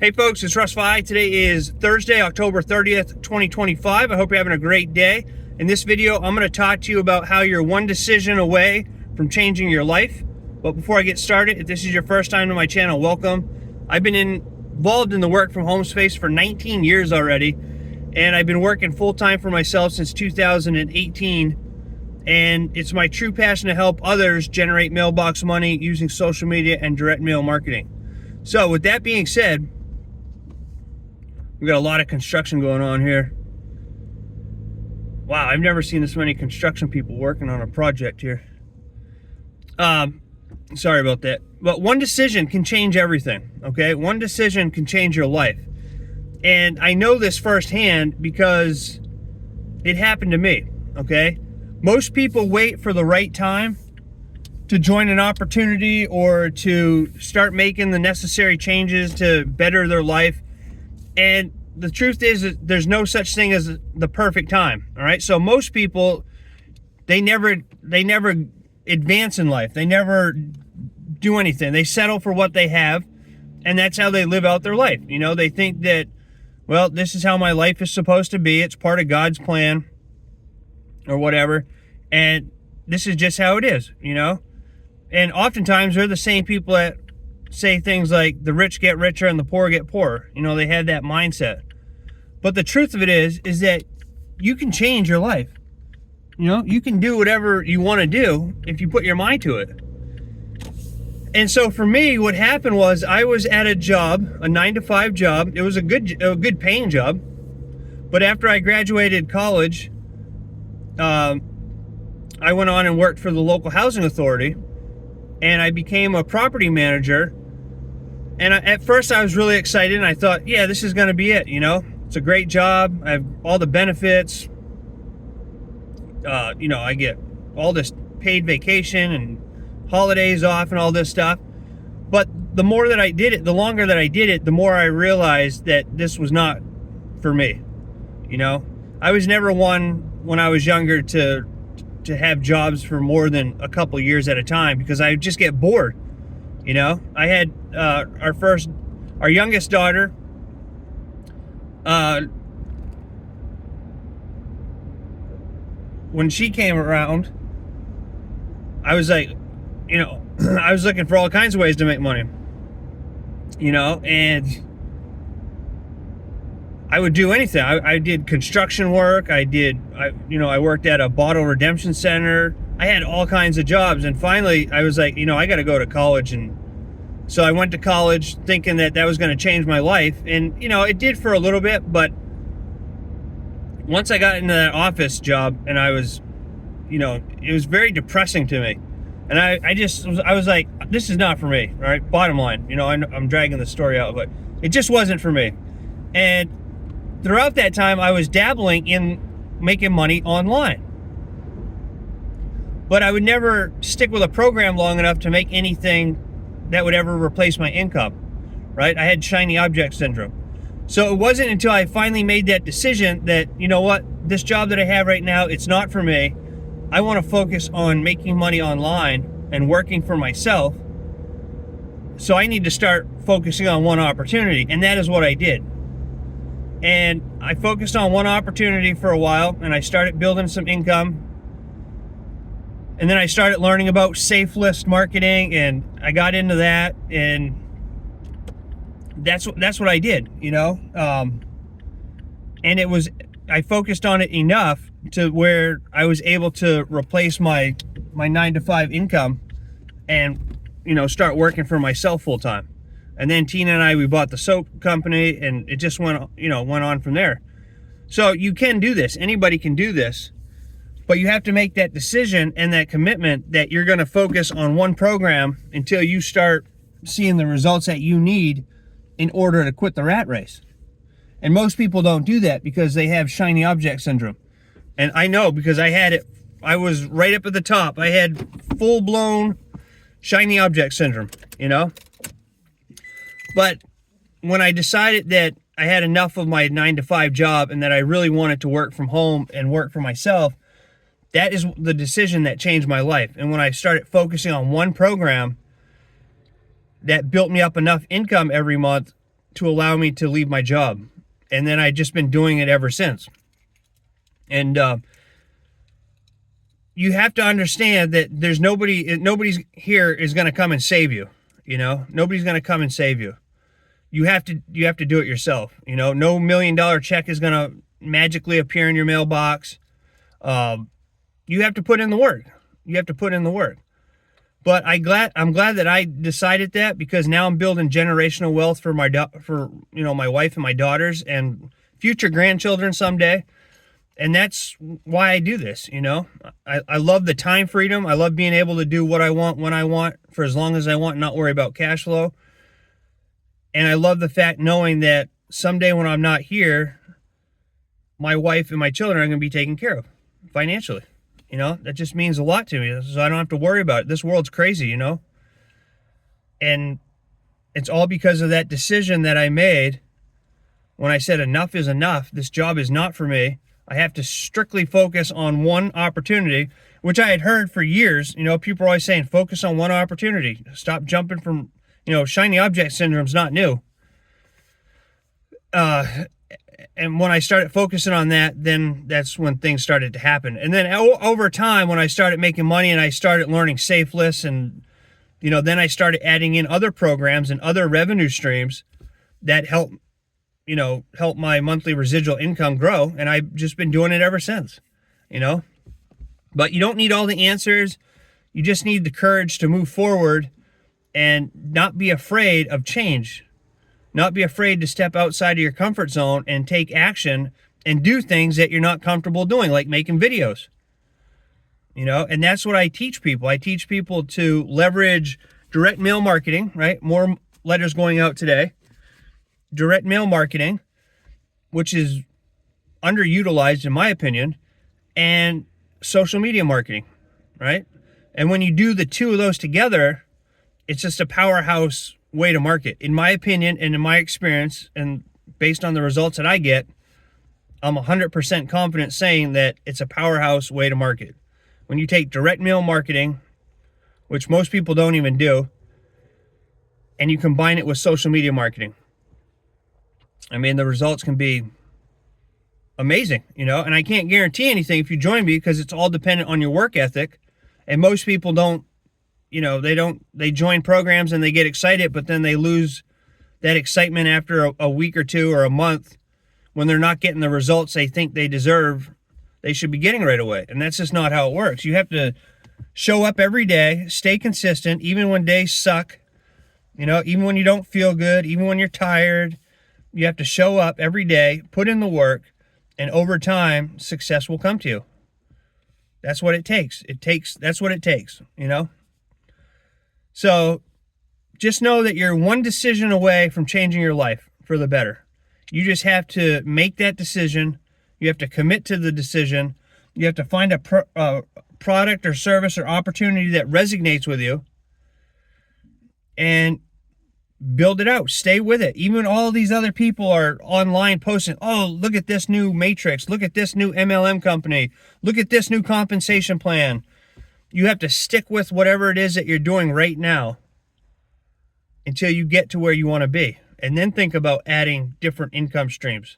Hey folks, it's Russ. Today is Thursday, October 30th, 2025. I hope you're having a great day. In this video, I'm going to talk to you about how you're one decision away from changing your life. But before I get started, if this is your first time to my channel, welcome. I've been involved in the work from home space for 19 years already, and I've been working full-time for myself since 2018. And it's my true passion to help others generate mailbox money using social media and direct mail marketing. So with that being said, we got a lot of construction going on here. Wow, I've never seen this many construction people working on a project here. Sorry about that. But one decision can change everything, okay? One decision can change your life. And I know this firsthand because it happened to me, okay? Most people wait for the right time to join an opportunity or to start making the necessary changes to better their life. And the truth is that there's no such thing as the perfect time, all right? So most people, they never advance in life. They never do anything. They settle for what they have, and that's how they live out their life. You know, they think that, well, this is how my life is supposed to be. It's part of God's plan or whatever, and this is just how it is, you know? And oftentimes they're the same people that say things like the rich get richer and the poor get poorer. You know, they had that mindset. But the truth of it is that you can change your life. You know, you can do whatever you want to do if you put your mind to it. And so for me, what happened was I was at a job, a 9-to-5 job. It was a good paying job. But after I graduated college, I went on and worked for the local housing authority, and I became a property manager. And at first I was really excited, and I thought, yeah, this is going to be it, you know? It's a great job. I have all the benefits. You know, I get all this paid vacation and holidays off and all this stuff. But the more that I did it, the longer that I did it, the more I realized that this was not for me, you know? I was never one, when I was younger, to have jobs for more than a couple years at a time because I would just get bored. You know, I had our youngest daughter, when she came around, I was like, you know, I was looking for all kinds of ways to make money, you know, and I would do anything. I did construction work. I worked at a bottle redemption center. I had all kinds of jobs, and finally I was like, you know, I got to go to college. And so I went to college thinking that was going to change my life, and you know, it did for a little bit. But once I got into that office job, and I was, you know, it was very depressing to me, and I was like, this is not for me, right? Bottom line, you know, I'm dragging the story out, but it just wasn't for me. And throughout that time, I was dabbling in making money online. But I would never stick with a program long enough to make anything that would ever replace my income, right? I had shiny object syndrome. So it wasn't until I finally made that decision that, you know what, this job that I have right now, it's not for me. I want to focus on making money online and working for myself. So I need to start focusing on one opportunity, and that is what I did. And I focused on one opportunity for a while, and I started building some income. And then I started learning about safe list marketing, and I got into that, and that's what I did, you know. And I focused on it enough to where I was able to replace my 9-to-5 income, and you know, start working for myself full time. And then Tina and I, we bought the soap company, and it just went on from there. So you can do this. Anybody can do this. But you have to make that decision and that commitment that you're going to focus on one program until you start seeing the results that you need in order to quit the rat race. And most people don't do that because they have shiny object syndrome. And I know, because I had it. I was right up at the top. I had full-blown shiny object syndrome, you know? But when I decided that I had enough of my 9-to-5 job and that I really wanted to work from home and work for myself, that is the decision that changed my life. And when I started focusing on one program that built me up enough income every month to allow me to leave my job. And then I've just been doing it ever since. And you have to understand that there's nobody's here is going to come and save you. You know, nobody's going to come and save you. You have to do it yourself. You know, no $1 million check is going to magically appear in your mailbox. You have to put in the work. You have to put in the work. But I'm glad that I decided that, because now I'm building generational wealth for my wife and my daughters and future grandchildren someday. And that's why I do this. You know, I love the time freedom. I love being able to do what I want when I want for as long as I want, and not worry about cash flow. And I love the fact knowing that someday when I'm not here, my wife and my children are going to be taken care of financially. You know, that just means a lot to me. So I don't have to worry about it. This world's crazy, you know. And it's all because of that decision that I made when I said enough is enough. This job is not for me. I have to strictly focus on one opportunity, which I had heard for years. You know, people are always saying, focus on one opportunity. Stop jumping from, shiny object syndrome's not new. And when I started focusing on that, then that's when things started to happen. And then over time, when I started making money and I started learning safe lists, and, then I started adding in other programs and other revenue streams that help my monthly residual income grow. And I've just been doing it ever since, But you don't need all the answers. You just need the courage to move forward and not be afraid of change. Not be afraid to step outside of your comfort zone and take action and do things that you're not comfortable doing, like making videos. And that's what I teach people. I teach people to leverage direct mail marketing, right? More letters going out today. Direct mail marketing, which is underutilized in my opinion, and social media marketing, right? And when you do the two of those together, it's just a powerhouse way to market. In my opinion and in my experience, and based on the results that I get, I'm 100% confident saying that it's a powerhouse way to market. When you take direct mail marketing, which most people don't even do, and you combine it with social media marketing, I mean, the results can be amazing, and I can't guarantee anything if you join me, because it's all dependent on your work ethic. And most people don't, they join programs and they get excited, but then they lose that excitement after a week or two or a month when they're not getting the results they think they should be getting right away. And that's just not how it works. You have to show up every day, stay consistent, even when days suck, even when you don't feel good, even when you're tired. You have to show up every day, put in the work, and over time, success will come to you. That's what it takes. That's what it takes, So just know that you're one decision away from changing your life for the better. You just have to make that decision. You have to commit to the decision. You have to find a product or service or opportunity that resonates with you and build it out. Stay with it. Even all these other people are online posting, oh, look at this new matrix. Look at this new MLM company. Look at this new compensation plan. You have to stick with whatever it is that you're doing right now until you get to where you want to be. And then think about adding different income streams,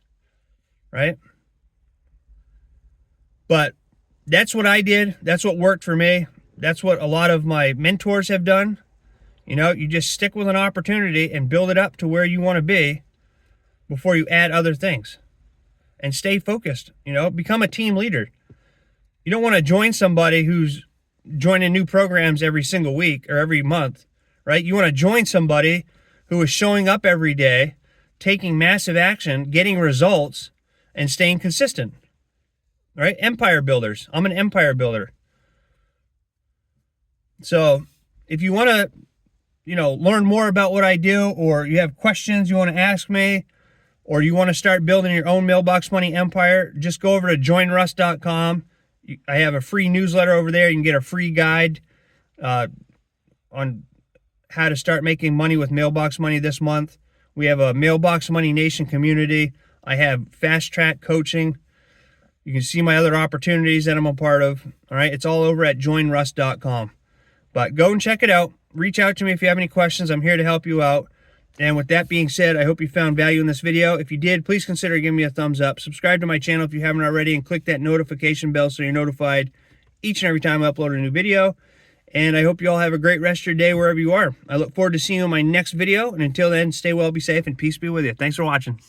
right? But that's what I did. That's what worked for me. That's what a lot of my mentors have done. You just stick with an opportunity and build it up to where you want to be before you add other things. And stay focused, become a team leader. You don't want to join somebody who's joining new programs every single week or every month, right? You want to join somebody who is showing up every day, taking massive action, getting results, and staying consistent, right? Empire builders. I'm an empire builder. So if you want to, learn more about what I do, or you have questions you want to ask me, or you want to start building your own Mailbox Money Empire, just go over to joinruss.com. I have a free newsletter over there. You can get a free guide on how to start making money with Mailbox Money this month. We have a Mailbox Money Nation community. I have fast track coaching. You can see my other opportunities that I'm a part of. All right. It's all over at joinruss.com. But go and check it out. Reach out to me if you have any questions. I'm here to help you out. And with that being said, I hope you found value in this video. If you did, please consider giving me a thumbs up. Subscribe to my channel if you haven't already, and click that notification bell so you're notified each and every time I upload a new video. And I hope you all have a great rest of your day wherever you are. I look forward to seeing you in my next video. And until then, stay well, be safe, and peace be with you. Thanks for watching.